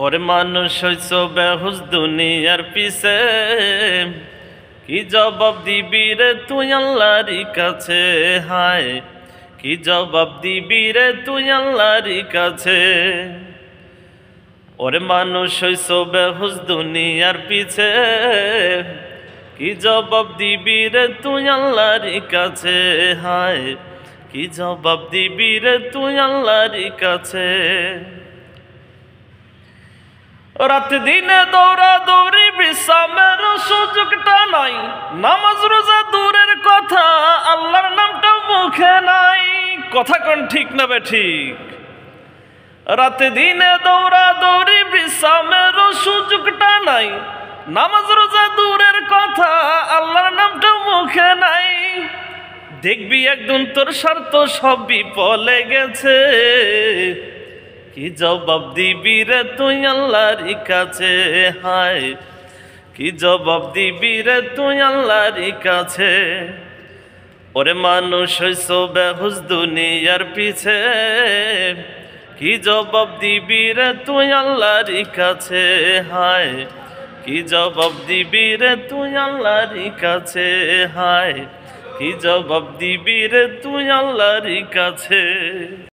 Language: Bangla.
ওরে মানুষ হইছ বেহুশ দুনিয়ার পিছে, কি জবাব দিবি রে তুই আল্লাহরই কাছে? হায় কি জবাব দিবি রে তুই আল্লাহরই কাছে? ওরে মানুষ হইছ বেহুশ দুনিয়ার পিছে, কি জবাব দিবি রে তুই আল্লাহরই কাছে? হায় কি জবাব দিবি রে তুই আল্লাহরই কাছে? রাত দিনে দৌড়া দৌড়ি বিশ্রামের সুযোগটা নাই, নামাজ রোজা দূরের কথা আল্লাহর নামটা মুখে নাই। কথা কোন ঠিক না বে ঠিক? রাত দিনে দৌড়া দৌড়ি বিশ্রামের সুযোগটা নাই, নামাজ রোজা দূরের কথা আল্লাহর নামটা মুখে নাই। দেখবি একদিন তোর স্বার্থ সব বিফলে গেছে, কি জবাব দিবি রে তুই আল্লাহরই কাছে? হায় কি জবাব দিবি রে তুই আল্লাহরই কাছে? ওরে মানুষ হইছ বেহুশ দুনিয়ার পিছে, কি জবাব দিবি রে তুই আল্লাহরই কাছে? হায় কি জবাব দিবি রে তুই আল্লাহরই কাছে? হায় কি জবাব দিবি রে তুই আল্লাহরই কাছে?